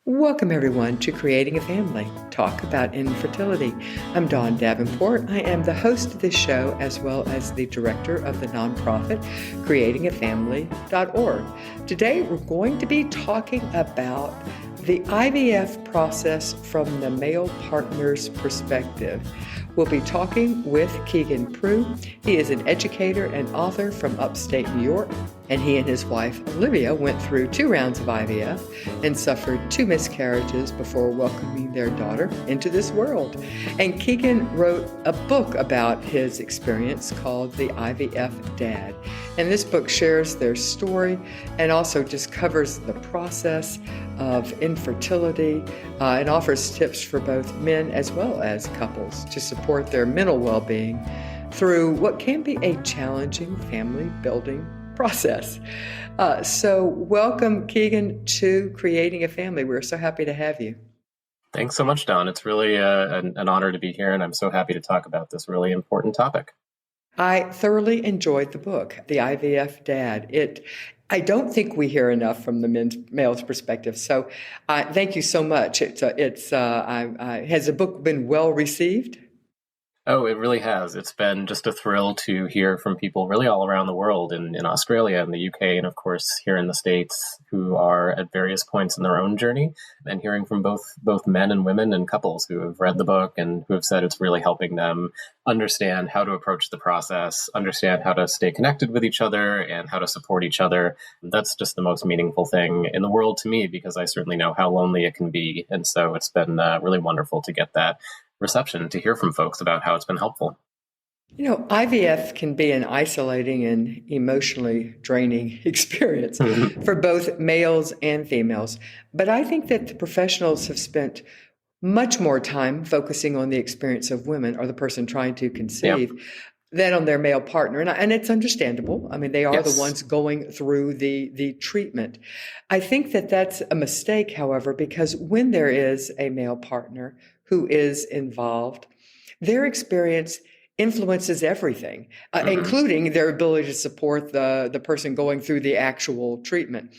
Welcome, everyone, to Creating a Family, talk about infertility. I'm Dawn Davenport. I am the host of this show, as well as the director of the nonprofit, creatingafamily.org. Today, we're going to be talking about the IVF process from the male partner's perspective. We'll be talking with Keegan Prue. He is an educator and author from upstate New York, and he and his wife, Olivia, went through 2 rounds of IVF and suffered 2 miscarriages before welcoming their daughter into this world. And Keegan wrote a book about his experience called The IVF Dad. And this book shares their story and also just covers the process of infertility and offers tips for both men as well as couples to support their mental well-being through what can be a challenging family building process. So welcome, Keegan, to Creating a Family. We're so happy to have you. Thanks so much, Don. It's really an honor to be here, and I'm so happy to talk about this really important topic. I thoroughly enjoyed the book, The IVF Dad. I don't think we hear enough from the male's perspective. So thank you so much. Has the book been well received? Oh, it really has. It's been just a thrill to hear from people really all around the world, in Australia and the UK, and of course here in the States, who are at various points in their own journey, and hearing from both men and women and couples who have read the book and who have said it's really helping them understand how to approach the process, understand how to stay connected with each other, and how to support each other. That's just the most meaningful thing in the world to me, because I certainly know how lonely it can be. And so it's been really wonderful to get that reception, to hear from folks about how it's been helpful. You know, IVF can be an isolating and emotionally draining experience for both males and females. But I think that the professionals have spent much more time focusing on the experience of women or the person trying to conceive than on their male partner. And it's understandable. I mean, they are the ones going through the treatment. I think that that's a mistake, however, because when there is a male partner who is involved, their experience influences everything, including their ability to support the person going through the actual treatment.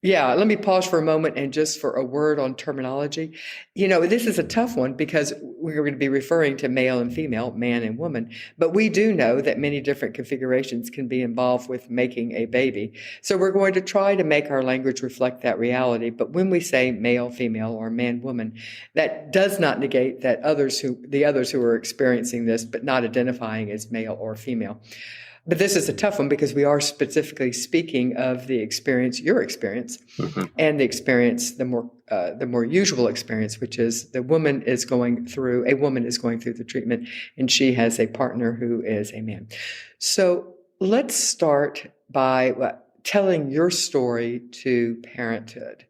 Yeah, let me pause for a moment and just for a word on terminology. You know, this is a tough one because we're going to be referring to male and female, man and woman, but we do know that many different configurations can be involved with making a baby. So we're going to try to make our language reflect that reality. But when we say male, female, or man, woman, that does not negate that the others who are experiencing this, but not identifying as male or female. But this is a tough one because we are specifically speaking of the experience, your experience, and the experience, the more usual experience, which is a woman is going through the treatment, and she has a partner who is a man. So let's start by telling your story to parenthood.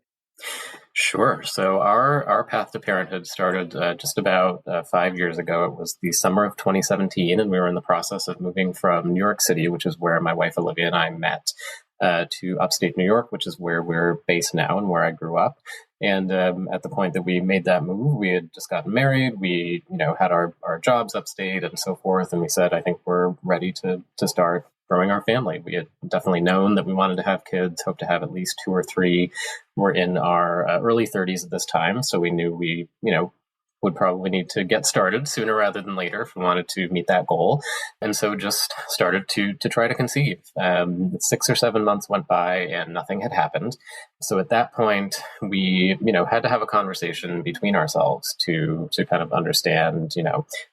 Sure. So our path to parenthood started just about 5 years ago. It was the summer of 2017, and we were in the process of moving from New York City, which is where my wife Olivia and I met, to upstate New York, which is where we're based now and where I grew up. And at the point that we made that move, we had just gotten married. We, had our jobs upstate and so forth. And we said, I think we're ready to start growing our family. We had definitely known that we wanted to have kids, hoped to have at least 2 or 3. We're in our early 30s at this time. So we knew we, would probably need to get started sooner rather than later if we wanted to meet that goal. And so just started to try to conceive. 6 or 7 months went by and nothing had happened. So at that point, we, had to have a conversation between ourselves to kind of understand,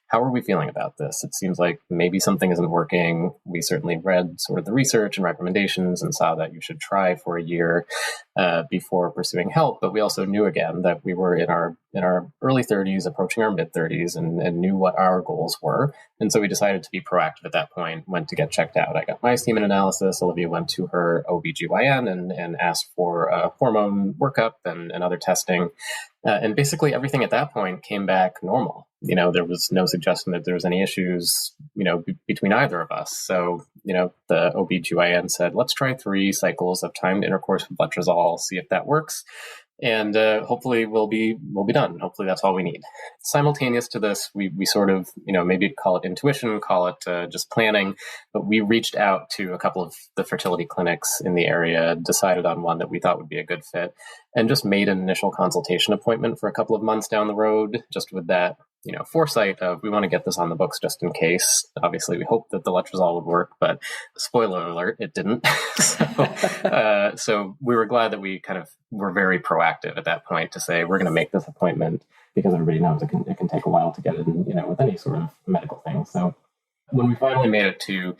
how are we feeling about this? It seems like maybe something isn't working. We certainly read sort of the research and recommendations and saw that you should try for a year before pursuing help. But we also knew again that we were in our early 30s, approaching our mid 30s, and knew what our goals were. And so we decided to be proactive at that point, went to get checked out. I got my semen analysis. Olivia went to her OBGYN and asked for a hormone workup and other testing. And basically everything at that point came back normal. There was no suggestion that there was any issues, between either of us. So, the OBGYN said, let's try 3 cycles of timed intercourse with letrozole, see if that works. And hopefully we'll be done. Hopefully that's all we need. Simultaneous to this, we sort of, maybe call it intuition, call it just planning, but we reached out to a couple of the fertility clinics in the area, decided on one that we thought would be a good fit, and just made an initial consultation appointment for a couple of months down the road, just with that foresight of, we want to get this on the books just in case. Obviously, we hoped that the letrozole would work, but spoiler alert, it didn't. So we were glad that we kind of were very proactive at that point to say, we're going to make this appointment, because everybody knows it can take a while to get in, with any sort of medical thing. So when we finally made it to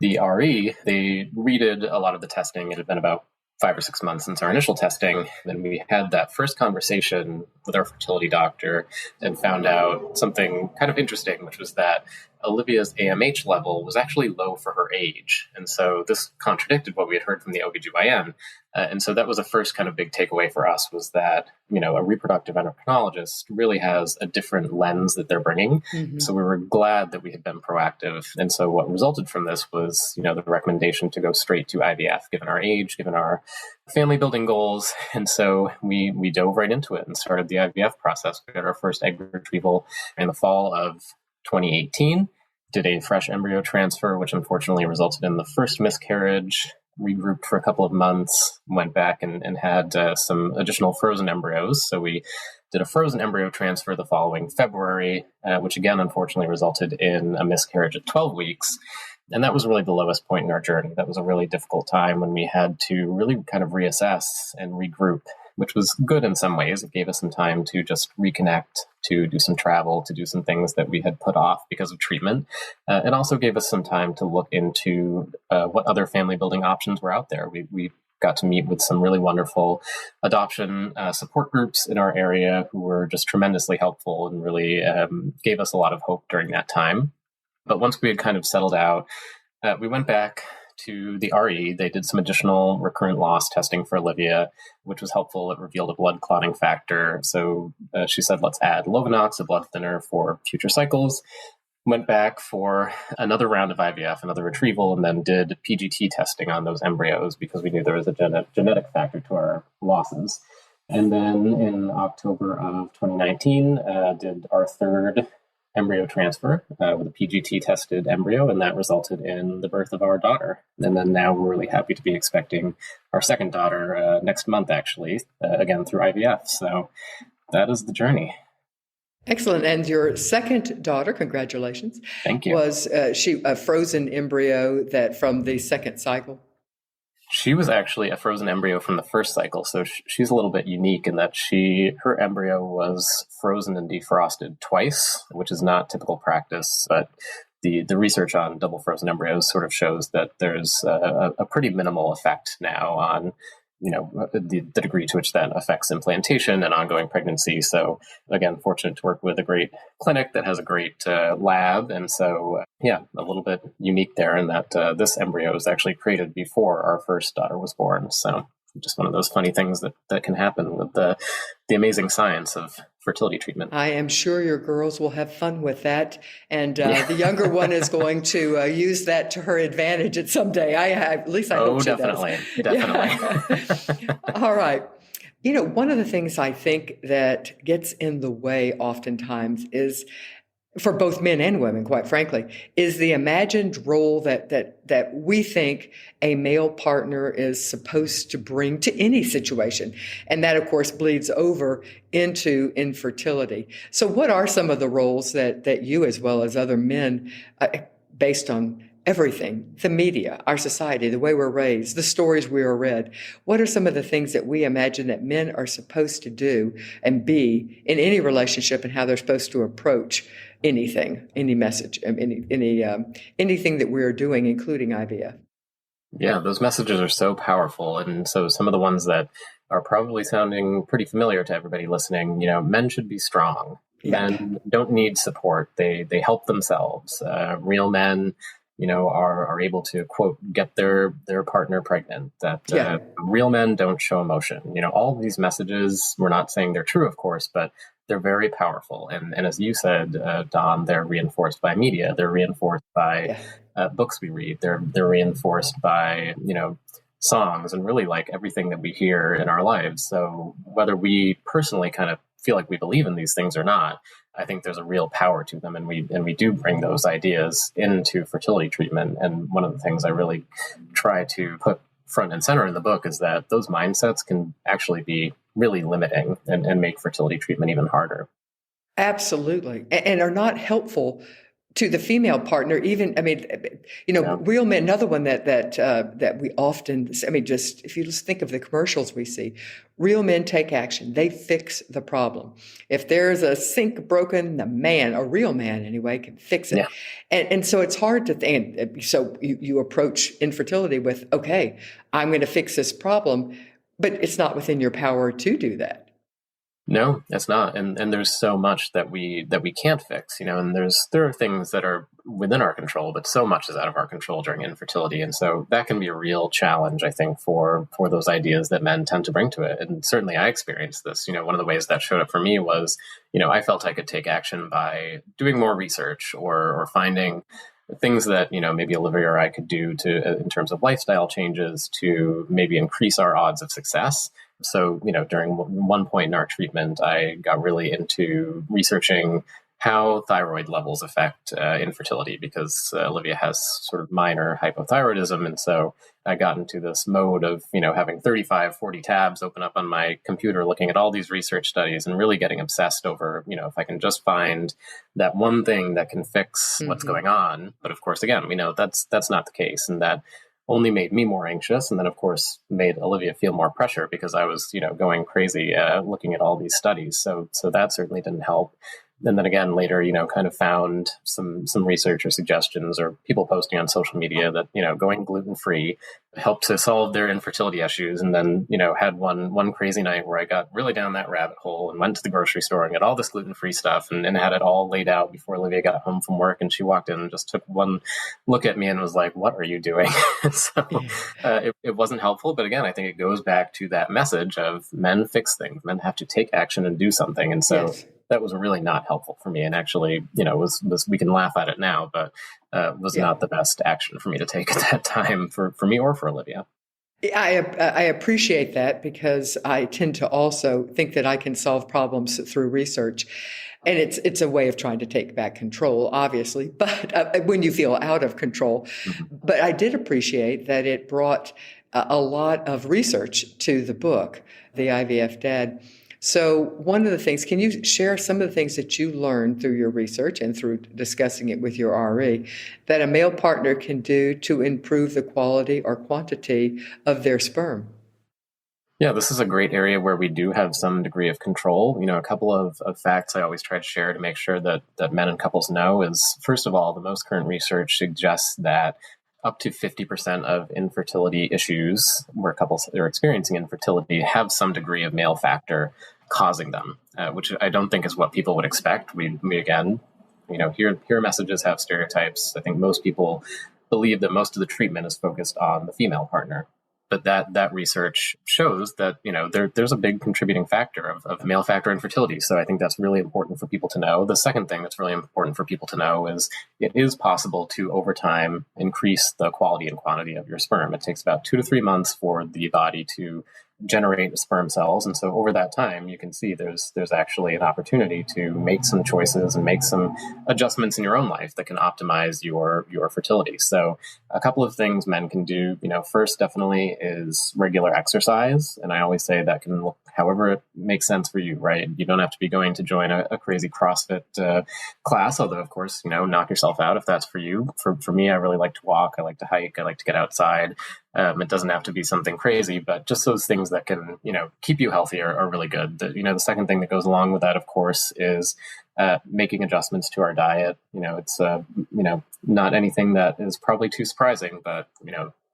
the RE, they redid a lot of the testing. It had been about 5 or 6 months since our initial testing. And we had that first conversation with our fertility doctor and found out something kind of interesting, which was that Olivia's AMH level was actually low for her age. And so this contradicted what we had heard from the OBGYN. And so that was the first kind of big takeaway for us, was that, a reproductive endocrinologist really has a different lens that they're bringing. Mm-hmm. So we were glad that we had been proactive. And so what resulted from this was, the recommendation to go straight to IVF, given our age, given our family building goals. And so we dove right into it and started the IVF process. We got our first egg retrieval in the fall of 2018, did a fresh embryo transfer, which unfortunately resulted in the first miscarriage, regrouped for a couple of months, went back and had some additional frozen embryos. So we did a frozen embryo transfer the following February, which again, unfortunately, resulted in a miscarriage at 12 weeks. And that was really the lowest point in our journey. That was a really difficult time when we had to really kind of reassess and regroup, which was good in some ways. It gave us some time to just reconnect, to do some travel, to do some things that we had put off because of treatment. It also gave us some time to look into what other family building options were out there. We got to meet with some really wonderful adoption support groups in our area who were just tremendously helpful and really gave us a lot of hope during that time. But once we had kind of settled out, we went back to the RE. They did some additional recurrent loss testing for Olivia, which was helpful. It revealed a blood clotting factor. So she said, let's add Lovenox, a blood thinner, for future cycles. Went back for another round of IVF, another retrieval, and then did PGT testing on those embryos because we knew there was a genetic factor to our losses. And then in October of 2019, did our third embryo transfer with a PGT tested embryo, and that resulted in the birth of our daughter. And then now we're really happy to be expecting our second daughter next month, actually, again through IVF. So that is the journey. Excellent. And your second daughter, congratulations. Thank you. Was she a frozen embryo that from the second cycle? She was actually a frozen embryo from the first cycle, so she's a little bit unique in that her embryo was frozen and defrosted twice, which is not typical practice, but the research on double frozen embryos sort of shows that there's a pretty minimal effect now on the degree to which that affects implantation and ongoing pregnancy. So again, fortunate to work with a great clinic that has a great lab. And so, a little bit unique there in that this embryo was actually created before our first daughter was born. So just one of those funny things that can happen with the amazing science of fertility treatment. I am sure your girls will have fun with that. And the younger one is going to use that to her advantage at some day. At least I hope she definitely. does. Definitely. All right. One of the things I think that gets in the way oftentimes is, for both men and women, quite frankly, is the imagined role that we think a male partner is supposed to bring to any situation. And that, of course, bleeds over into infertility. So what are some of the roles that you, as well as other men, based on everything, the media, our society, the way we're raised, the stories we are read, what are some of the things that we imagine that men are supposed to do and be in any relationship, and how they're supposed to approach anything, any message, anything that we're doing, including IVF? Yeah, those messages are so powerful. And so some of the ones that are probably sounding pretty familiar to everybody listening, men should be strong. Yeah. Men don't need support. They help themselves. Real men, are able to, quote, get their partner pregnant. That real men don't show emotion. All of these messages, we're not saying they're true, of course, but they're very powerful. And as you said, Don, they're reinforced by media. They're reinforced by books we read. They're reinforced by, songs and really like everything that we hear in our lives. So whether we personally kind of feel like we believe in these things or not, I think there's a real power to them, and we do bring those ideas into fertility treatment. And one of the things I really try to put front and center in the book is that those mindsets can actually be really limiting and make fertility treatment even harder. Absolutely. And are not helpful to the female partner. Even, I mean, Yeah. real men, another one that we often, I mean, just, if you just think of the commercials we see, real men take action. They fix the problem. If there's a sink broken, the man, a real man anyway, can fix it. Yeah. And so it's hard to think. So you approach infertility with, okay, I'm going to fix this problem, but it's not within your power to do that. No, it's not. And there's so much that we can't fix, and there are things that are within our control, but so much is out of our control during infertility. And so that can be a real challenge, I think, for those ideas that men tend to bring to it. And certainly I experienced this. One of the ways that showed up for me was, I felt I could take action by doing more research or finding things that, maybe Olivia or I could do to, in terms of lifestyle changes, to maybe increase our odds of success. So, during one point in our treatment, I got really into researching how thyroid levels affect infertility, because Olivia has sort of minor hypothyroidism. And so I got into this mode of, having 35, 40 tabs open up on my computer, looking at all these research studies and really getting obsessed over, if I can just find that one thing that can fix what's going on. But of course, again, we know that's not the case. And that only made me more anxious. And then, of course, made Olivia feel more pressure because I was, going crazy looking at all these studies. So that certainly didn't help. And then again, later, kind of found some research or suggestions or people posting on social media that, going gluten-free helped to solve their infertility issues. And then, had one crazy night where I got really down that rabbit hole and went to the grocery store and got all this gluten-free stuff and had it all laid out before Olivia got home from work. And she walked in and just took one look at me and was like, "What are you doing?" So it wasn't helpful. But again, I think it goes back to that message of men fix things. Men have to take action and do something. And so Yes. that was really not helpful for me. And actually, was we can laugh at it now, but was not the best action for me to take at that time for me or for Olivia. I appreciate that, because I tend to also think that I can solve problems through research. And it's a way of trying to take back control, obviously, but when you feel out of control. But I did appreciate that it brought a lot of research to the book, the IVF Dad. So one of the things, can you share some of the things that you learned through your research and through discussing it with your RE that a male partner can do to improve the quality or quantity of their sperm? Yeah, this is a great area where we do have some degree of control. A couple of facts I always try to share to make sure that men and couples know is, first of all, the most current research suggests that up to 50% of infertility issues where couples are experiencing infertility have some degree of male factor causing them, which I don't think is what people would expect. We again, hear messages, have stereotypes. I think most people believe that most of the treatment is focused on the female partner. But that research shows that, there's a big contributing factor of male factor infertility. So I think that's really important for people to know. The second thing that's really important for people to know is it is possible to, over time, increase the quality and quantity of your sperm. It takes about 2 to 3 months for the body to generate sperm cells. And so over that time, you can see there's actually an opportunity to make some choices and make some adjustments in your own life that can optimize your fertility. So a couple of things men can do, first definitely is regular exercise. And I always say that can look however it makes sense for you, right? You don't have to be going to join a crazy CrossFit class, although of course, knock yourself out if that's for you. For me, I really like to walk. I like to hike. I like to get outside. It doesn't have to be something crazy, but just those things that can, keep you healthy are really good. The second thing that goes along with that, of course, is making adjustments to our diet. It's, not anything that is probably too surprising, but,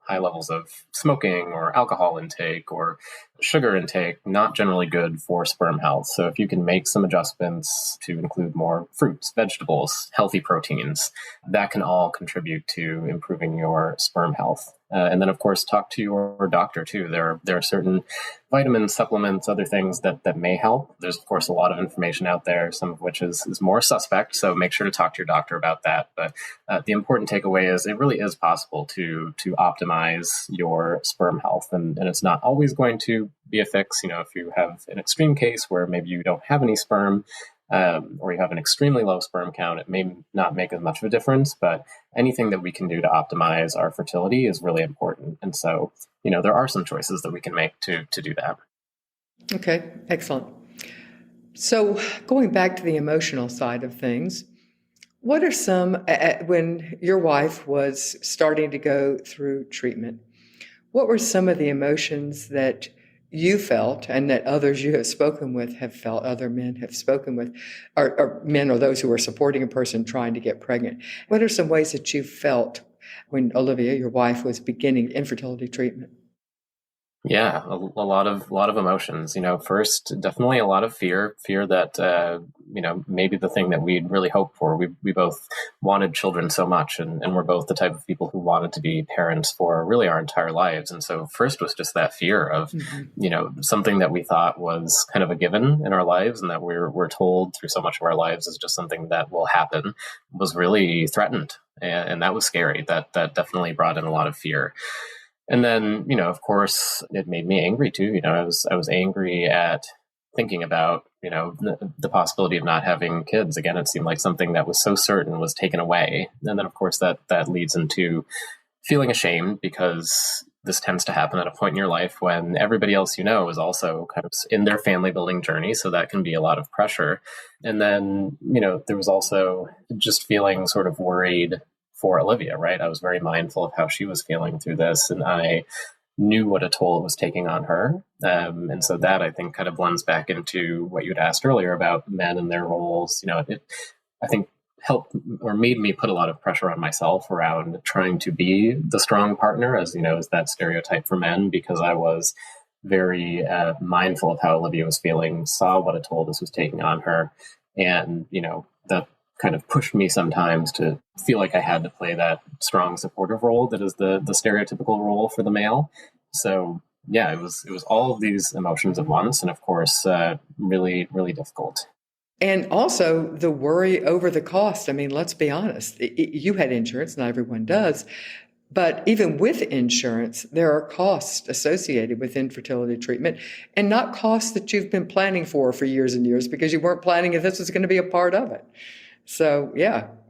high levels of smoking or alcohol intake or sugar intake, not generally good for sperm health. So if you can make some adjustments to include more fruits, vegetables, healthy proteins, that can all contribute to improving your sperm health. And then, of course, talk to your doctor, too. There are certain vitamins, supplements, other things that may help. There's, of course, a lot of information out there, some of which is more suspect. So make sure to talk to your doctor about that. But the important takeaway is it really is possible to optimize your sperm health. And it's not always going to be a fix. If you have an extreme case where maybe you don't have any sperm, or you have an extremely low sperm count, it may not make as much of a difference, but anything that we can do to optimize our fertility is really important. And so, there are some choices that we can make to do that. Okay, excellent. So going back to the emotional side of things, what are some, when your wife was starting to go through treatment, what were some of the emotions that you felt and that others you have spoken with have felt, other men have spoken with, or men or those who are supporting a person trying to get pregnant? What are some ways that you felt when Olivia, your wife, was beginning infertility treatment? Yeah, a lot of emotions. First, definitely a lot of fear that maybe the thing that we'd really hoped for. We both wanted children so much, and we're both the type of people who wanted to be parents for really our entire lives. And so, first was just that fear of something that we thought was kind of a given in our lives, and that we're told through so much of our lives is just something that will happen, was really threatened, and that was scary. That definitely brought in a lot of fear. And then, of course, it made me angry too. I was angry at thinking about, the possibility of not having kids. Again, it seemed like something that was so certain was taken away. And then, of course, that leads into feeling ashamed, because this tends to happen at a point in your life when everybody else is also kind of in their family building journey. So that can be a lot of pressure. And then, there was also just feeling sort of worried for Olivia, right? I was very mindful of how she was feeling through this, and I knew what a toll it was taking on her. And so that, I think, kind of blends back into what you had asked earlier about men and their roles. It, I think, helped or made me put a lot of pressure on myself around trying to be the strong partner, as as that stereotype for men, because I was very mindful of how Olivia was feeling, saw what a toll this was taking on her, and that kind of pushed me sometimes to feel like I had to play that strong supportive role that is the stereotypical role for the male. So yeah, it was all of these emotions at once, and of course, really, really difficult. And also the worry over the cost. I mean, let's be honest. You had insurance, not everyone does. But even with insurance, there are costs associated with infertility treatment, and not costs that you've been planning for years and years, because you weren't planning if this was going to be a part of it. So,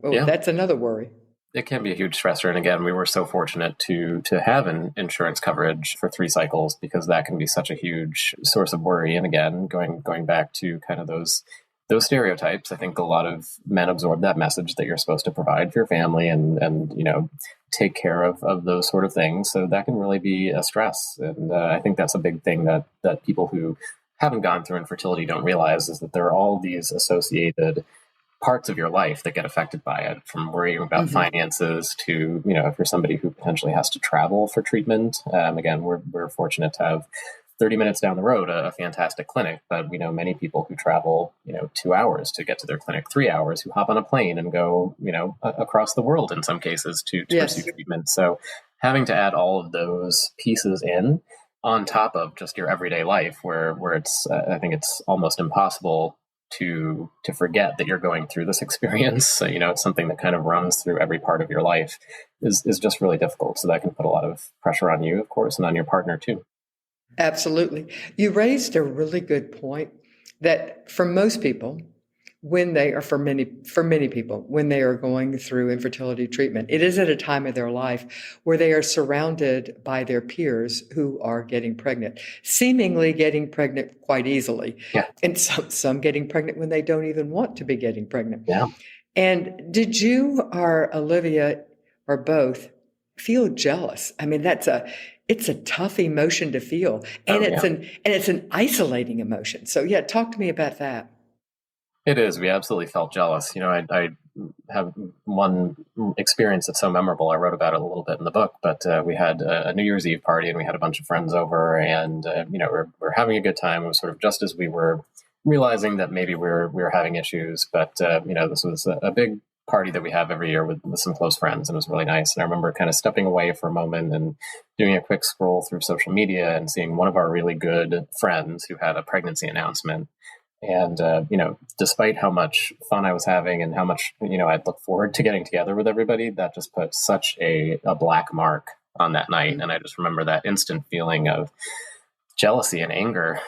that's another worry. It can be a huge stressor. And again, we were so fortunate to have an insurance coverage for 3 cycles, because that can be such a huge source of worry. And again, going back to kind of those stereotypes, I think a lot of men absorb that message that you're supposed to provide for your family and take care of those sort of things. So that can really be a stress. And I think that's a big thing that people who haven't gone through infertility don't realize, is that there are all these associated parts of your life that get affected by it, from worrying about finances to, if you're somebody who potentially has to travel for treatment. Again, we're fortunate to have 30 minutes down the road a fantastic clinic, but we know many people who travel, 2 hours to get to their clinic, 3 hours, who hop on a plane and go, across the world in some cases to receive treatment. So having to add all of those pieces in on top of just your everyday life, where it's, I think it's almost impossible to forget that you're going through this experience. So, it's something that kind of runs through every part of your life, is just really difficult. So that can put a lot of pressure on you, of course, and on your partner too. Absolutely. You raised a really good point that for most people, when they are, for many people, when they are going through infertility treatment, it is at a time of their life where they are surrounded by their peers who are getting pregnant, seemingly getting pregnant quite easily. Yeah. And some getting pregnant when they don't even want to be getting pregnant. Yeah. And did you or Olivia or both feel jealous? I mean, it's a tough emotion to feel, and it's an isolating emotion. So yeah, talk to me about that. It is. We absolutely felt jealous. I have one experience that's so memorable. I wrote about it a little bit in the book, but we had a New Year's Eve party, and we had a bunch of friends over, and we're having a good time. It was sort of just as we were realizing that maybe we were having issues, but this was a big party that we have every year with some close friends, and it was really nice. And I remember kind of stepping away for a moment and doing a quick scroll through social media and seeing one of our really good friends who had a pregnancy announcement. And, despite how much fun I was having and how much, I'd look forward to getting together with everybody, that just put such a black mark on that night. Mm-hmm. And I just remember that instant feeling of jealousy and anger,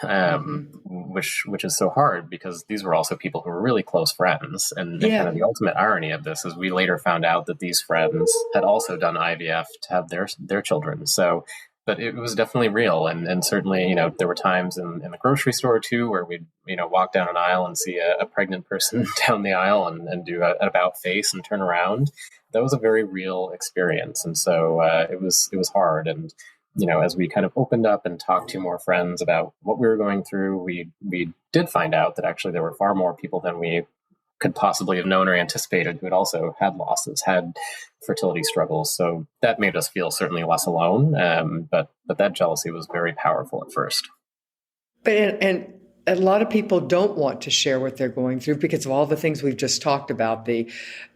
which is so hard because these were also people who were really close friends. And kind of the ultimate irony of this is we later found out that these friends had also done IVF to have their children. So, but it was definitely real. And certainly, there were times in the grocery store too, where we'd, walk down an aisle and see a pregnant person down the aisle and do an about face and turn around. That was a very real experience. And so it was hard. And as we kind of opened up and talked to more friends about what we were going through, we did find out that actually there were far more people than we could possibly have known or anticipated who had also had losses, had fertility struggles. So that made us feel certainly less alone. But that jealousy was very powerful at first. But and a lot of people don't want to share what they're going through because of all the things we've just talked about, the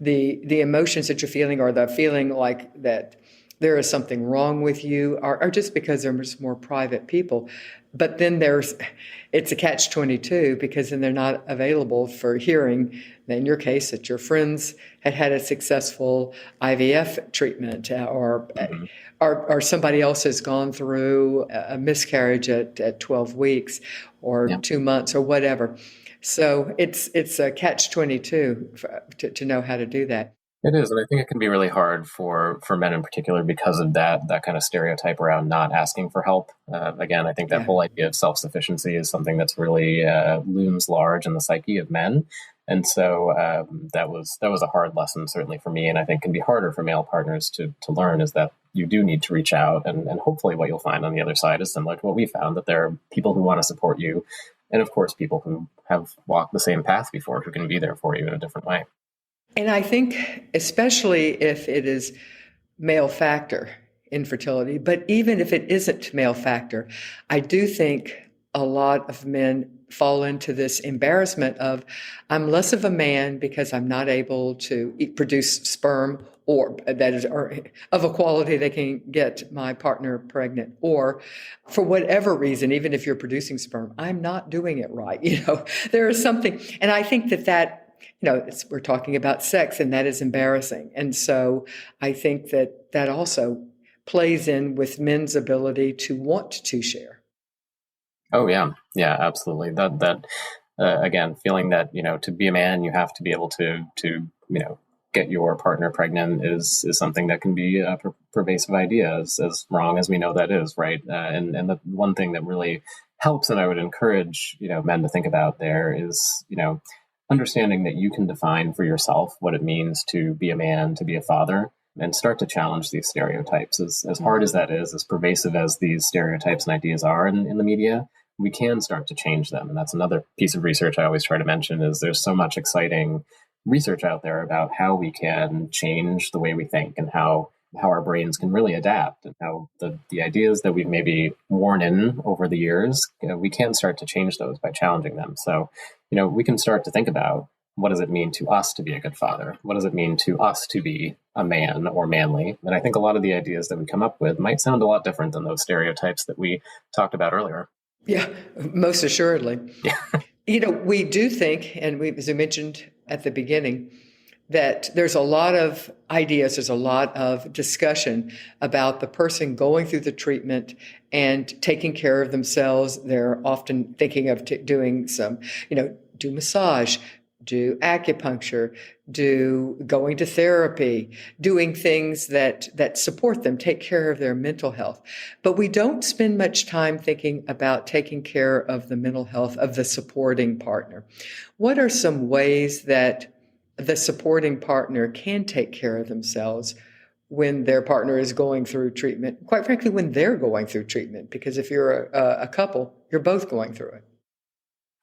emotions that you're feeling, or the feeling like that there is something wrong with you, or just because they're just more private people. But then it's a catch-22 because then they're not available for hearing, in your case, that your friends had a successful IVF treatment, or somebody else has gone through a miscarriage at 12 weeks or 2 months or whatever. So it's a catch-22 to know how to do that. It is, and I think it can be really hard for men in particular because of that kind of stereotype around not asking for help. Again, I think that whole idea of self-sufficiency is something that's really looms large in the psyche of men. And so that was a hard lesson, certainly for me, and I think can be harder for male partners to learn, is that you do need to reach out. And hopefully what you'll find on the other side is similar to what we found, that there are people who want to support you, and of course people who have walked the same path before who can be there for you in a different way. And I think especially if it is male factor infertility, but even if it isn't male factor, I do think a lot of men fall into this embarrassment of, I'm less of a man because I'm not able to produce sperm, or that is, or of a quality that can get my partner pregnant, or for whatever reason, even if you're producing sperm, I'm not doing it right. There is something, and I think that we're talking about sex, and that is embarrassing. And so I think that also plays in with men's ability to want to share. Oh, yeah. Yeah, absolutely. That again, feeling that, to be a man, you have to be able to get your partner pregnant is something that can be a pervasive idea, as wrong as we know that is, right? And the one thing that really helps, and I would encourage, men to think about there is, understanding that you can define for yourself what it means to be a man, to be a father, and start to challenge these stereotypes. As hard as that is, as pervasive as these stereotypes and ideas are in the media, we can start to change them. And that's another piece of research I always try to mention, is there's so much exciting research out there about how we can change the way we think, and how our brains can really adapt, and how the ideas that we've maybe worn in over the years, we can start to change those by challenging them. So, we can start to think about, what does it mean to us to be a good father? What does it mean to us to be a man or manly? And I think a lot of the ideas that we come up with might sound a lot different than those stereotypes that we talked about earlier. Yeah, most assuredly. Yeah. We do think, and as I mentioned at the beginning, that there's a lot of ideas, there's a lot of discussion about the person going through the treatment and taking care of themselves. They're often thinking of doing some, do massage, do acupuncture, do going to therapy, doing things that support them, take care of their mental health. But we don't spend much time thinking about taking care of the mental health of the supporting partner. What are some ways that the supporting partner can take care of themselves when their partner is going through treatment? Quite frankly, when they're going through treatment, because if you're a couple, you're both going through it.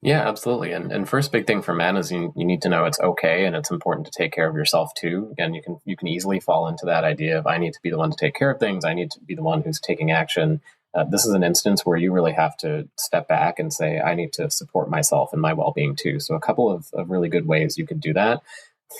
Yeah, absolutely. And first big thing for men is you need to know it's okay, and it's important to take care of yourself too. Again, you can easily fall into that idea of, I need to be the one to take care of things. I need to be the one who's taking action. This is an instance where you really have to step back and say, I need to support myself and my well-being too. So a couple of really good ways you could do that.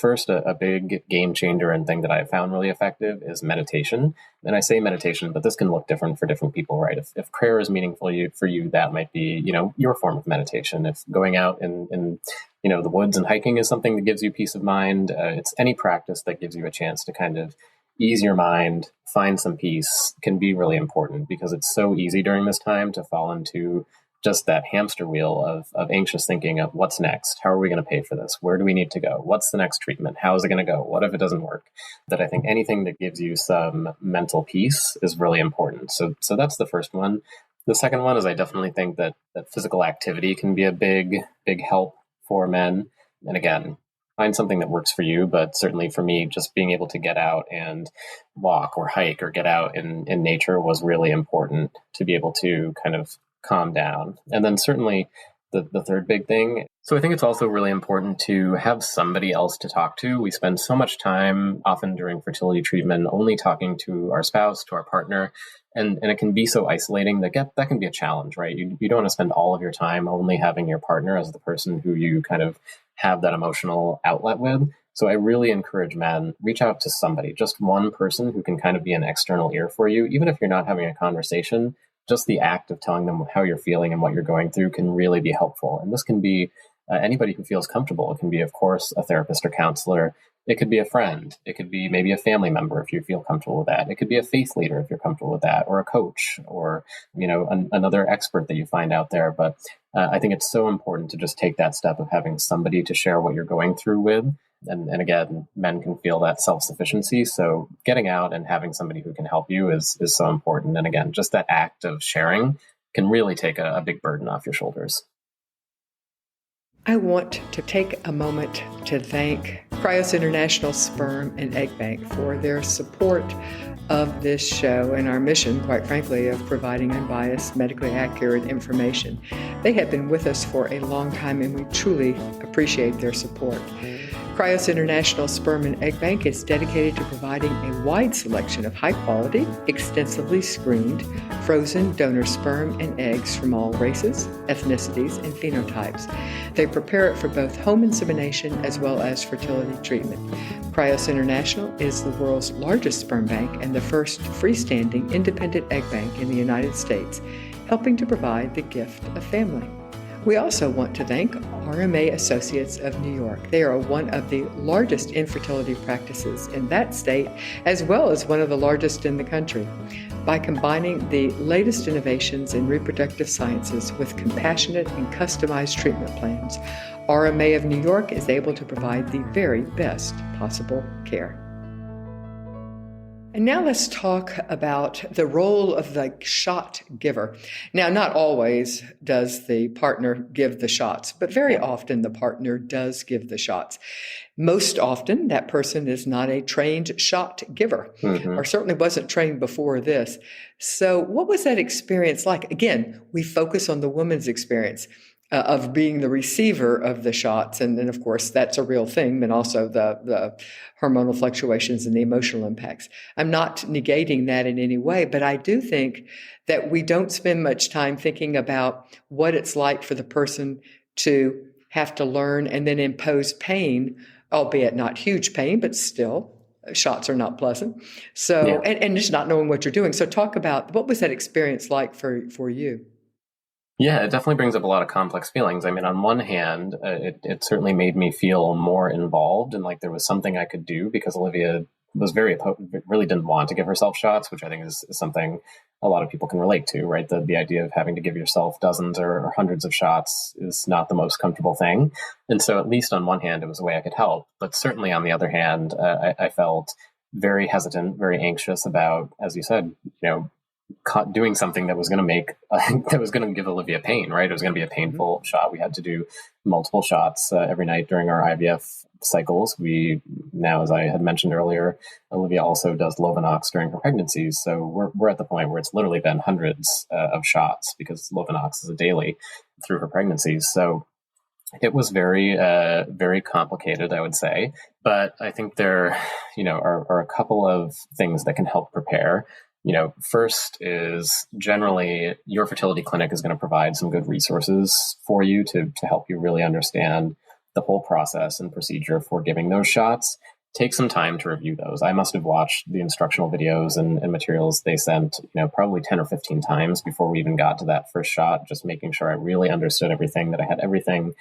First, a big game changer and thing that I found really effective is meditation. And I say meditation, but this can look different for different people, right? If prayer is meaningful for you, that might be, your form of meditation. If going out in the woods and hiking is something that gives you peace of mind, it's any practice that gives you a chance to kind of ease your mind, find some peace, can be really important, because it's so easy during this time to fall into just that hamster wheel of anxious thinking of what's next? How are we going to pay for this? Where do we need to go? What's the next treatment? How is it going to go? What if it doesn't work? That I think anything that gives you some mental peace is really important. So that's the first one. The second one is I definitely think that physical activity can be a big help for men. And again, find something that works for you. But certainly for me, just being able to get out and walk or hike or get out in nature was really important to be able to kind of calm down. And then certainly the third big thing. So I think it's also really important to have somebody else to talk to. We spend so much time, often during fertility treatment, only talking to our spouse, to our partner. And it can be so isolating that can be a challenge, right? You don't want to spend all of your time only having your partner as the person who you kind of have that emotional outlet with. So I really encourage men, reach out to somebody, just one person who can kind of be an external ear for you. Even if you're not having a conversation, just the act of telling them how you're feeling and what you're going through can really be helpful. And this can be anybody who feels comfortable. It can be, of course, a therapist or counselor. It could be a friend. It could be maybe a family member if you feel comfortable with that. It could be a faith leader if you're comfortable with that, or a coach, or another expert that you find out there. But I think it's so important to just take that step of having somebody to share what you're going through with. And again, men can feel that self-sufficiency. So getting out and having somebody who can help you is so important. And again, just that act of sharing can really take a big burden off your shoulders. I want to take a moment to thank Cryos International Sperm and Egg Bank for their support of this show and our mission, quite frankly, of providing unbiased, medically accurate information. They have been with us for a long time, and we truly appreciate their support. Cryos International Sperm and Egg Bank is dedicated to providing a wide selection of high-quality, extensively screened, frozen donor sperm and eggs from all races, ethnicities, and phenotypes. They prepare it for both home insemination as well as fertility treatment. Cryos International is the world's largest sperm bank and the first freestanding independent egg bank in the United States, helping to provide the gift of family. We also want to thank RMA Associates of New York. They are one of the largest infertility practices in that state, as well as one of the largest in the country. By combining the latest innovations in reproductive sciences with compassionate and customized treatment plans, RMA of New York is able to provide the very best possible care. And now let's talk about the role of the shot giver. Now, not always does the partner give the shots, but very often the partner does give the shots. Most often, that person is not a trained shot giver, or certainly wasn't trained before this. So what was that experience like? Again, we focus on the woman's experience of being the receiver of the shots. And then, of course, that's a real thing, and also the hormonal fluctuations and the emotional impacts. I'm not negating that in any way, but I do think that we don't spend much time thinking about what it's like for the person to have to learn and then impose pain, albeit not huge pain, but still, shots are not pleasant. So, yeah. and just not knowing what you're doing. So talk about, what was that experience like for you? Yeah, it definitely brings up a lot of complex feelings. I mean, on one hand, it certainly made me feel more involved and like there was something I could do, because Olivia was really didn't want to give herself shots, which I think is something a lot of people can relate to, right? The idea of having to give yourself dozens or hundreds of shots is not the most comfortable thing. And so at least on one hand, it was a way I could help. But certainly on the other hand, I felt very hesitant, very anxious about, as you said, doing something that was going to that was going to give Olivia pain, right? It was going to be a painful shot. We had to do multiple shots every night during our IVF cycles. Now, as I had mentioned earlier, Olivia also does Lovenox during her pregnancies. So we're at the point where it's literally been hundreds of shots, because Lovenox is a daily through her pregnancies. So it was very, very complicated, I would say. But I think there, are a couple of things that can help prepare. First is generally your fertility clinic is going to provide some good resources for you to help you really understand the whole process and procedure for giving those shots, take some time to review those. I must have watched the instructional videos and materials they sent, probably 10 or 15 times before we even got to that first shot, just making sure I really understood everything, that I had everything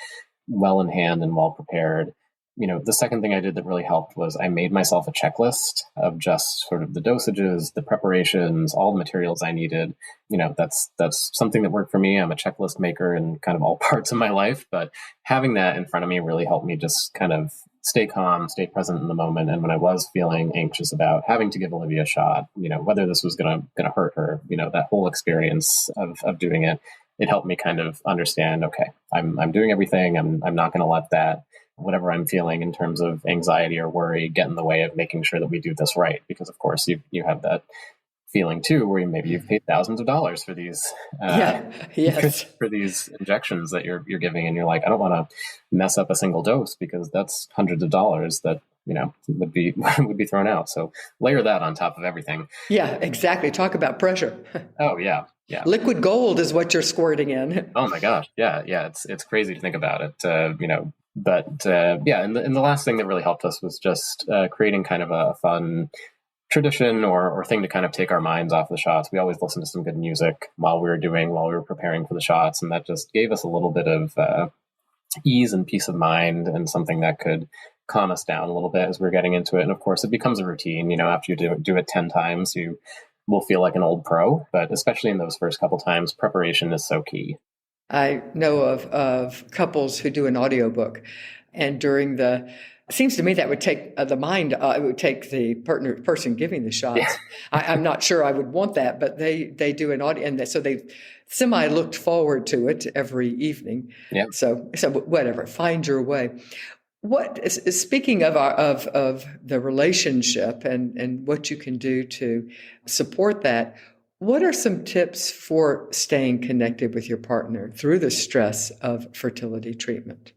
well in hand and well prepared. The second thing I did that really helped was I made myself a checklist of just sort of the dosages, the preparations, all the materials I needed. That's something that worked for me. I'm a checklist maker in kind of all parts of my life, but having that in front of me really helped me just kind of stay calm, stay present in the moment. And when I was feeling anxious about having to give Olivia a shot, whether this was gonna hurt her, that whole experience of doing it, it helped me kind of understand, okay, I'm doing everything. I'm not going to let that, whatever I'm feeling in terms of anxiety or worry, get in the way of making sure that we do this right. Because of course you have that feeling too, where maybe you've paid thousands of dollars for these, yes, for these injections that you're giving, and you're like, I don't want to mess up a single dose because that's hundreds of dollars that would be thrown out. So layer that on top of everything. Yeah, exactly. Talk about pressure. Oh yeah. Yeah. Liquid gold is what you're squirting in. Oh my gosh. Yeah. It's crazy to think about it. But and the last thing that really helped us was just creating kind of a fun tradition or thing to kind of take our minds off the shots. We always listened to some good music while we were preparing for the shots, and that just gave us a little bit of ease and peace of mind, and something that could calm us down a little bit as we're getting into it. And of course, it becomes a routine. After you do it 10 times, you will feel like an old pro. But especially in those first couple times, preparation is so key. I know of couples who do an audiobook, and during it seems to me that would take the mind, it would take the person giving the shots. Yeah. I'm not sure I would want that, but they do an audio, and so they looked forward to it every evening. Yeah. So whatever, find your way. Speaking of the relationship and what you can do to support that, what are some tips for staying connected with your partner through the stress of fertility treatment?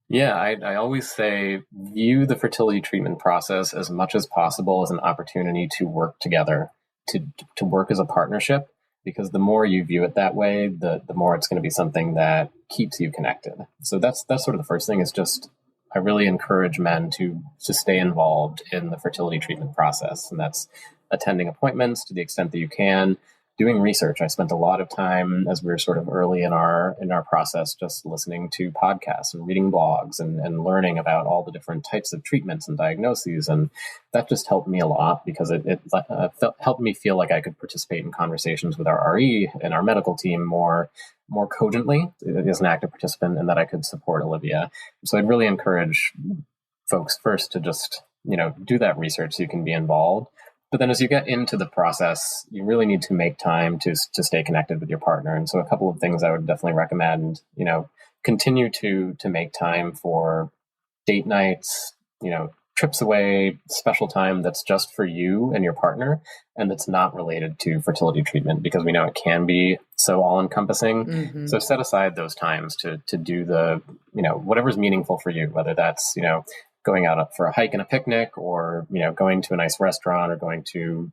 Yeah, I always say view the fertility treatment process as much as possible as an opportunity to work together, to work as a partnership, because the more you view it that way, the more it's going to be something that keeps you connected. So that's sort of the first thing, is just I really encourage men to stay involved in the fertility treatment process, and that's attending appointments to the extent that you can, doing research. I spent a lot of time as we were sort of early in our process, just listening to podcasts and reading blogs and learning about all the different types of treatments and diagnoses. And that just helped me a lot, because it helped me feel like I could participate in conversations with our RE and our medical team more cogently as an active participant, and that I could support Olivia. So I'd really encourage folks first to just, do that research so you can be involved. But then as you get into the process, you really need to make time to stay connected with your partner. And so a couple of things I would definitely recommend, continue to make time for date nights, trips away, special time that's just for you and your partner, and that's not related to fertility treatment, because we know it can be so all encompassing. Mm-hmm. So set aside those times to do the, whatever's meaningful for you, whether that's, going out for a hike and a picnic, or, going to a nice restaurant, or going to,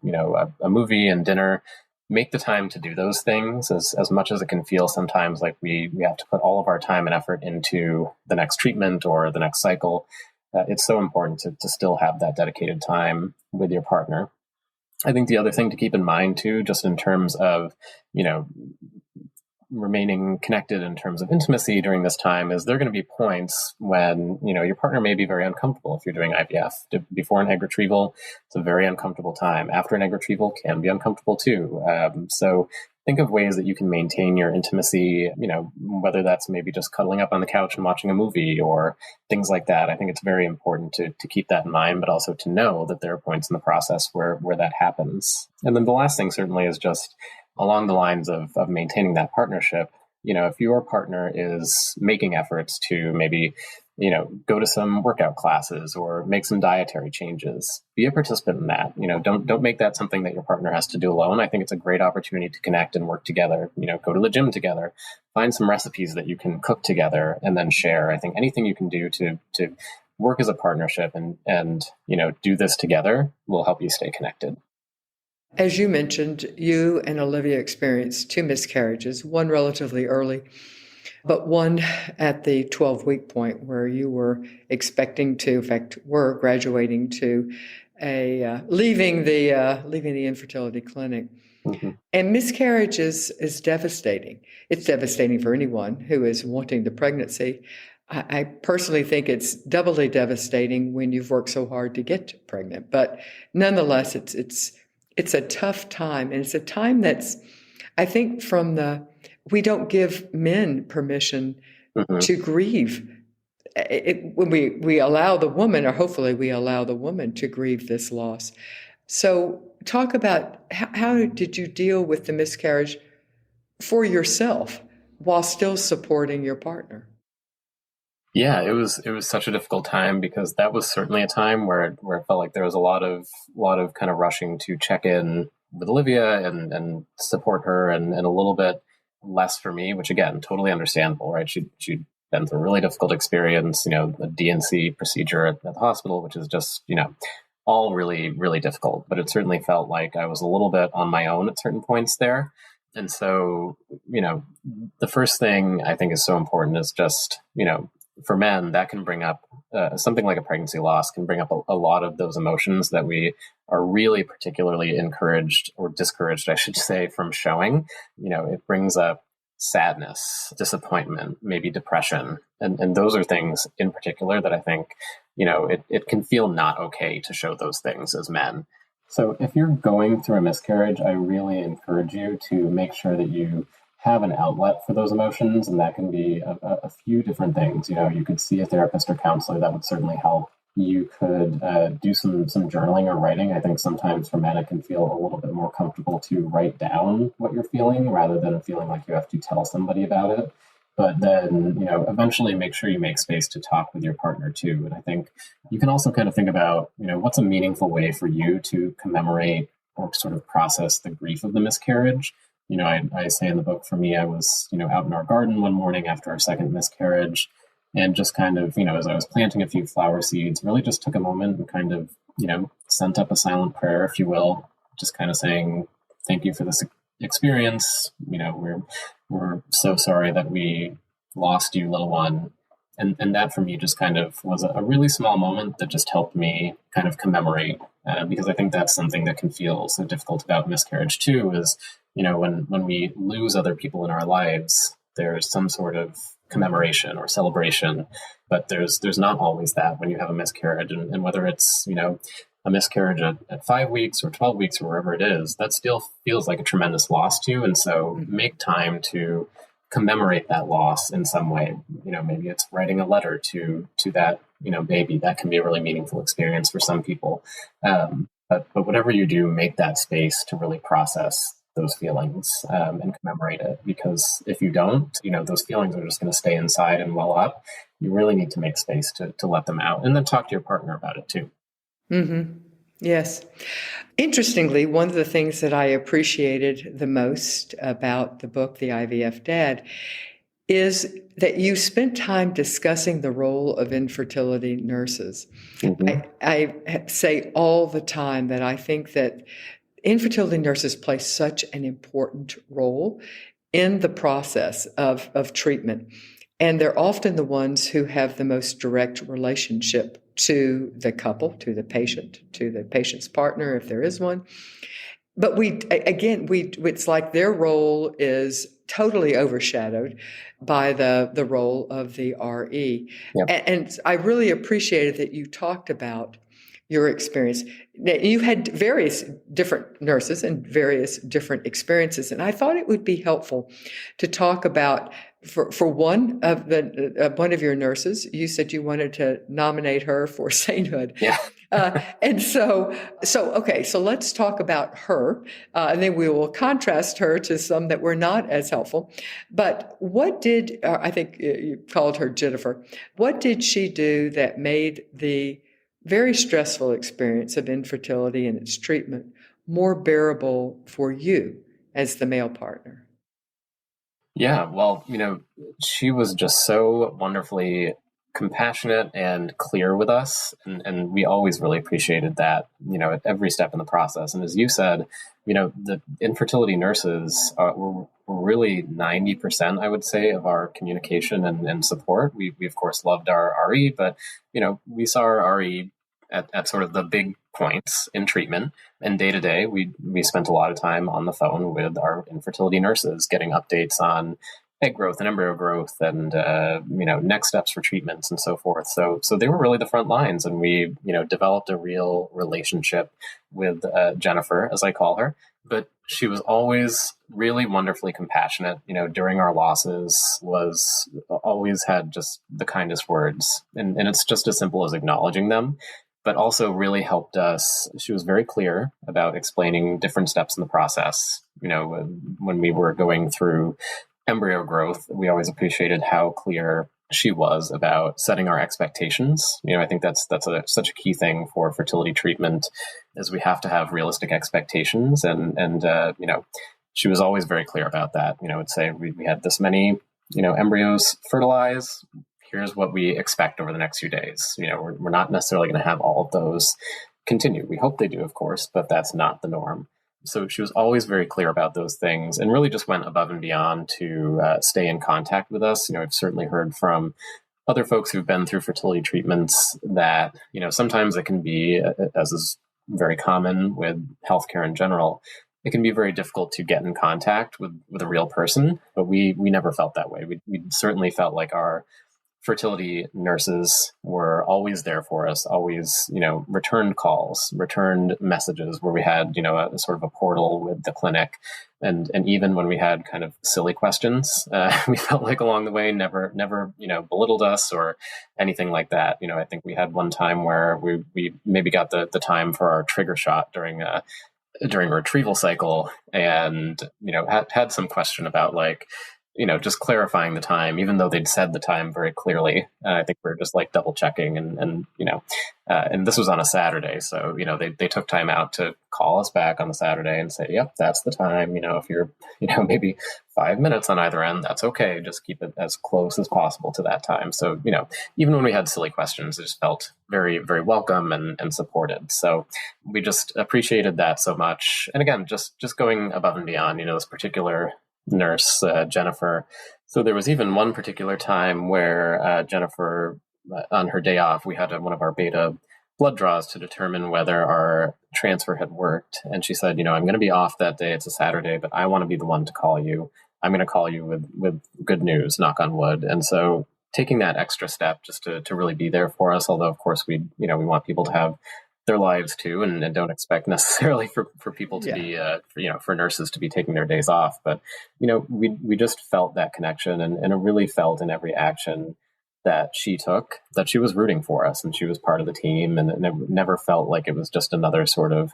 a movie and dinner. Make the time to do those things, as much as it can feel sometimes like we have to put all of our time and effort into the next treatment or the next cycle. It's so important to still have that dedicated time with your partner. I think the other thing to keep in mind too, just in terms of, remaining connected in terms of intimacy during this time, is there are going to be points when, your partner may be very uncomfortable. If you're doing IVF before an egg retrieval, it's a very uncomfortable time. After an egg retrieval can be uncomfortable too. So think of ways that you can maintain your intimacy, whether that's maybe just cuddling up on the couch and watching a movie or things like that. I think it's very important to keep that in mind, but also to know that there are points in the process where that happens. And then the last thing certainly is just along the lines of maintaining that partnership. If your partner is making efforts to maybe, go to some workout classes or make some dietary changes, be a participant in that. Don't make that something that your partner has to do alone. I think it's a great opportunity to connect and work together. Go to the gym together, find some recipes that you can cook together and then share. I think anything you can do to work as a partnership and do this together will help you stay connected. As you mentioned, you and Olivia experienced 2 miscarriages, one relatively early. but one at the 12-week point where you were expecting to, in fact, were graduating to leaving the infertility clinic. Mm-hmm. And miscarriages is devastating. It's devastating for anyone who is wanting the pregnancy. I personally think it's doubly devastating when you've worked so hard to get pregnant. But nonetheless, it's a tough time, and it's a time that's, I think, we don't give men permission to grieve. When we allow the woman, or hopefully we allow the woman to grieve this loss. So talk about how did you deal with the miscarriage for yourself while still supporting your partner? Yeah, it was such a difficult time because that was certainly a time where it felt like there was a lot of kind of rushing to check in with Olivia and support her, and a little bit less for me, which again, totally understandable, right? She'd been through a really difficult experience, the DNC procedure at the hospital, which is just, all really, really difficult. But it certainly felt like I was a little bit on my own at certain points there. And so, the first thing I think is so important is just, for men, that can bring up something like a pregnancy loss can bring up a lot of those emotions that we are really particularly encouraged or discouraged, I should say, from showing. It brings up sadness, disappointment, maybe depression. And those are things in particular that I think, it can feel not okay to show those things as men. So if you're going through a miscarriage, I really encourage you to make sure that you have an outlet for those emotions, and that can be a few different things. You could see a therapist or counselor. That would certainly help. You could do some journaling or writing. I think sometimes for men it can feel a little bit more comfortable to write down what you're feeling rather than feeling like you have to tell somebody about it. But then, eventually make sure you make space to talk with your partner too. And I think you can also kind of think about, what's a meaningful way for you to commemorate or sort of process the grief of the miscarriage. I say in the book, for me, I was, out in our garden one morning after our second miscarriage, and just kind of, as I was planting a few flower seeds, really just took a moment and kind of, sent up a silent prayer, if you will, just kind of saying, thank you for this experience. We're so sorry that we lost you, little one. And that for me just kind of was a really small moment that just helped me kind of commemorate, because I think that's something that can feel so difficult about miscarriage too, is, when we lose other people in our lives, there's some sort of commemoration or celebration, but there's not always that when you have a miscarriage. And whether it's, a miscarriage at 5 weeks or 12 weeks or wherever it is, that still feels like a tremendous loss to you. And so make time to commemorate that loss in some way. Maybe it's writing a letter to that, baby. That can be a really meaningful experience for some people. But whatever you do, make that space to really process those feelings and commemorate it. Because if you don't, those feelings are just going to stay inside and well up. You really need to make space to let them out, and then talk to your partner about it too. Mm-hmm. Yes. Interestingly, one of the things that I appreciated the most about the book, The IVF Dad, is that you spent time discussing the role of infertility nurses. Mm-hmm. I say all the time that I think that infertility nurses play such an important role in the process of treatment. And they're often the ones who have the most direct relationship to the couple, to the patient's partner, if there is one. But it's like their role is totally overshadowed by the role of the RE. Yep. And I really appreciated that you talked about your experience. Now, you had various different nurses and various different experiences, and I thought it would be helpful to talk about, for one of your nurses, you said you wanted to nominate her for sainthood. Yeah. And so let's talk about her, and then we will contrast her to some that were not as helpful. But I think you called her Jennifer. What did she do that made the very stressful experience of infertility and its treatment more bearable for you as the male partner? Yeah, well, she was just so wonderfully compassionate and clear with us. And we always really appreciated that, at every step in the process. And as you said, the infertility nurses were really 90%, I would say, of our communication and support. We of course loved our RE, but, we saw our RE at sort of the big points in treatment. And day to day, we spent a lot of time on the phone with our infertility nurses, getting updates on egg growth and embryo growth and, next steps for treatments and so forth. So they were really the front lines. And we, developed a real relationship with Jennifer, as I call her. But she was always really wonderfully compassionate, during our losses, was always had just the kindest words. And it's just as simple as acknowledging them, but also really helped us. She was very clear about explaining different steps in the process. When we were going through embryo growth, we always appreciated how clear she was about setting our expectations. I think that's such a key thing for fertility treatment, is we have to have realistic expectations. And she was always very clear about that. Would say we had this many, embryos fertilize. Here's what we expect over the next few days. We're not necessarily going to have all of those continue. We hope they do, of course, but that's not the norm. So she was always very clear about those things and really just went above and beyond to stay in contact with us. I've certainly heard from other folks who've been through fertility treatments that, sometimes it can be, as is very common with healthcare in general, it can be very difficult to get in contact with a real person, but we never felt that way. We certainly felt like our fertility nurses were always there for us, always, returned calls, returned messages where we had, a sort of a portal with the clinic. And even when we had kind of silly questions, we felt like along the way, never, belittled us or anything like that. I think we had one time where we maybe got the time for our trigger shot during a retrieval cycle and, had some question about just clarifying the time, even though they'd said the time very clearly. I think we are just double checking and this was on a Saturday. So, they took time out to call us back on the Saturday and say, yep, that's the time. If you're, maybe 5 minutes on either end, that's okay. Just keep it as close as possible to that time. So, even when we had silly questions, it just felt very, very welcome and supported. So we just appreciated that so much. And again, just going above and beyond, this particular nurse, Jennifer. So there was even one particular time where Jennifer, on her day off, we had one of our beta blood draws to determine whether our transfer had worked. And she said, I'm going to be off that day. It's a Saturday, but I want to be the one to call you. I'm going to call you with good news, knock on wood. And so taking that extra step just to really be there for us, although of course we want people to have their lives too, and don't expect necessarily for people to be, for nurses to be taking their days off. But, we just felt that connection and it really felt in every action that she took that she was rooting for us and she was part of the team. And it never felt like it was just another sort of,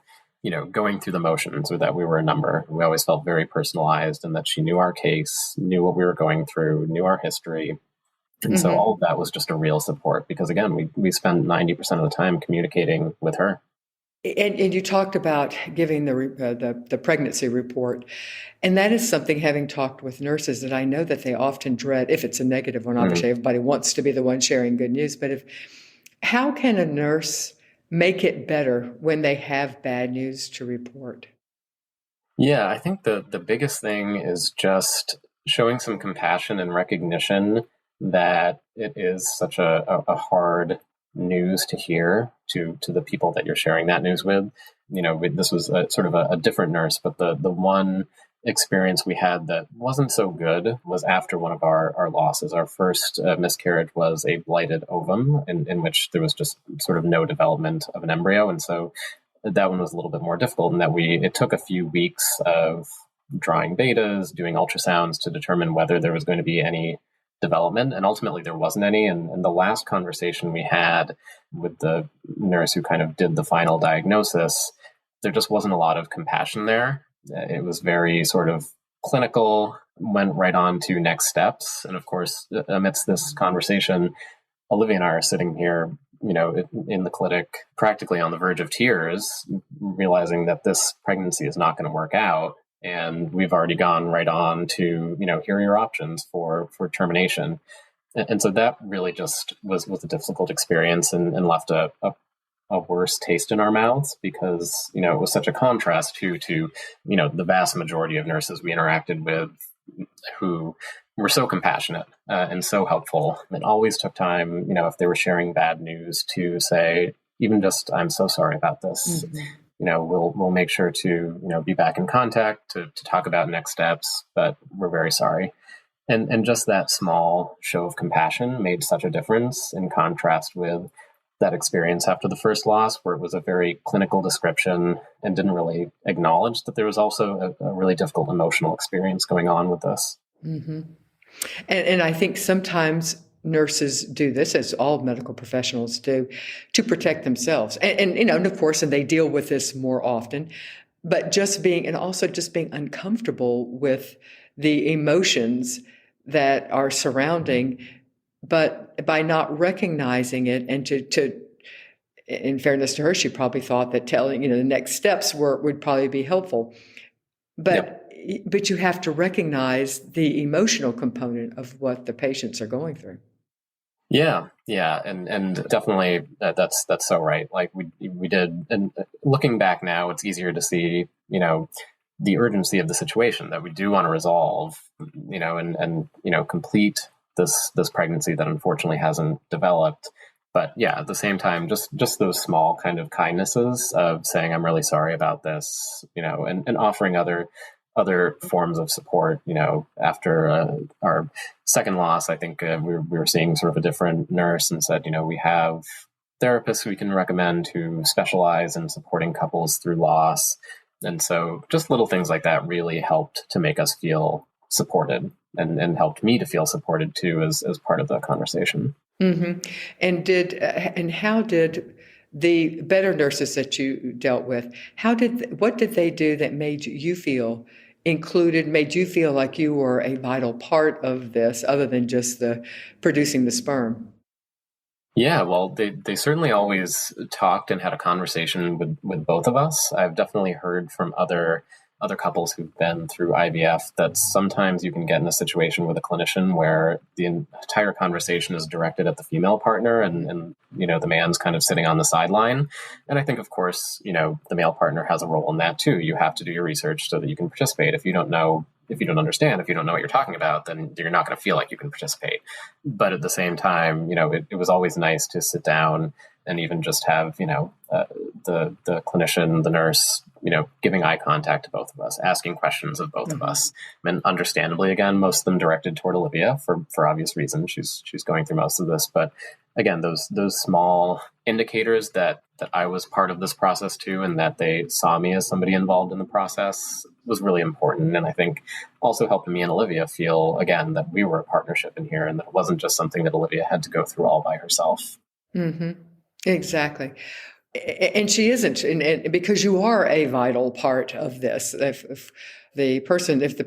going through the motions or that we were a number. We always felt very personalized and that she knew our case, knew what we were going through, knew our history. And so all of that was just a real support because, again, we spent 90% of the time communicating with her. And you talked about giving the pregnancy report. And that is something, having talked with nurses, that I know that they often dread, if it's a negative one. Obviously, everybody wants to be the one sharing good news. But how can a nurse make it better when they have bad news to report? Yeah, I think the biggest thing is just showing some compassion and recognition that it is such a hard news to hear to the people that you're sharing that news with. This was sort of a different nurse, but the one experience we had that wasn't so good was after one of our losses. Our first miscarriage was a blighted ovum in which there was just sort of no development of an embryo. And so that one was a little bit more difficult in that it took a few weeks of drawing betas, doing ultrasounds to determine whether there was going to be any development, and ultimately there wasn't any. And the last conversation we had with the nurse who kind of did the final diagnosis, there just wasn't a lot of compassion there. It was very sort of clinical, went right on to next steps. And of course, amidst this conversation, Olivia and I are sitting here, in the clinic, practically on the verge of tears, realizing that this pregnancy is not going to work out. And we've already gone right on to, here are your options for termination. And so that really just was a difficult experience and left a worse taste in our mouths because, it was such a contrast to, the vast majority of nurses we interacted with who were so compassionate and so helpful and always took time, if they were sharing bad news to say, even just, I'm so sorry about this. Mm-hmm. We'll make sure to, be back in contact to talk about next steps, but we're very sorry. And just that small show of compassion made such a difference in contrast with that experience after the first loss, where it was a very clinical description and didn't really acknowledge that there was also a really difficult emotional experience going on with this. Mm-hmm. And I think sometimes nurses do this, as all medical professionals do, to protect themselves. And of course, and they deal with this more often, but just being uncomfortable with the emotions that are surrounding, but by not recognizing it and to in fairness to her, she probably thought that telling, the next steps would probably be helpful. But you have to recognize the emotional component of what the patients are going through. Yeah, and definitely that's so right. Like we did, and looking back now, it's easier to see, the urgency of the situation that we do want to resolve, and complete this pregnancy that unfortunately hasn't developed. But yeah, at the same time, just those small kind of kindnesses of saying, I'm really sorry about this, and offering other forms of support. After our second loss, I think we were seeing sort of a different nurse and said, we have therapists we can recommend who specialize in supporting couples through loss. And so just little things like that really helped to make us feel supported and helped me to feel supported too as part of the conversation. Mm-hmm. And how did the better nurses that you dealt with, what did they do that made you feel included, made you feel like you were a vital part of this, other than just producing the sperm? Yeah, well, they certainly always talked and had a conversation with both of us. I've definitely heard from other couples who've been through IVF that sometimes you can get in a situation with a clinician where the entire conversation is directed at the female partner and the man's kind of sitting on the sideline. And I think, of course, the male partner has a role in that too. You have to do your research so that you can participate. If you don't understand, if you don't know what you're talking about, then you're not going to feel like you can participate. But at the same time, it was always nice to sit down and even just have, the clinician, the nurse, giving eye contact to both of us, asking questions of both of us. And understandably, again, most of them directed toward Olivia for obvious reasons. She's going through most of this. But again, those small indicators that I was part of this process too, and that they saw me as somebody involved in the process was really important. And I think also helped me and Olivia feel, again, that we were a partnership in here and that it wasn't just something that Olivia had to go through all by herself. Mm-hmm. Exactly. And she isn't, and because you are a vital part of this. If the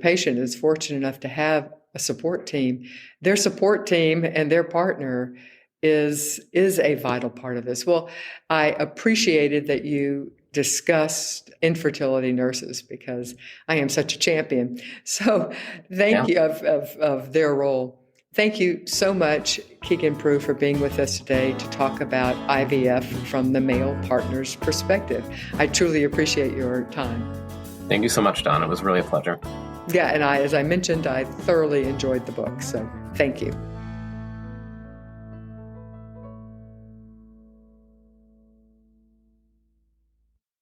patient is fortunate enough to have a support team, their support team and their partner is a vital part of this. Well, I appreciated that you discussed infertility nurses because I am such a champion. So thank you of their role. Thank you so much, Keegan Prue, for being with us today to talk about IVF from the male partner's perspective. I truly appreciate your time. Thank you so much, Don. It was really a pleasure. Yeah, and as I mentioned, I thoroughly enjoyed the book, so thank you.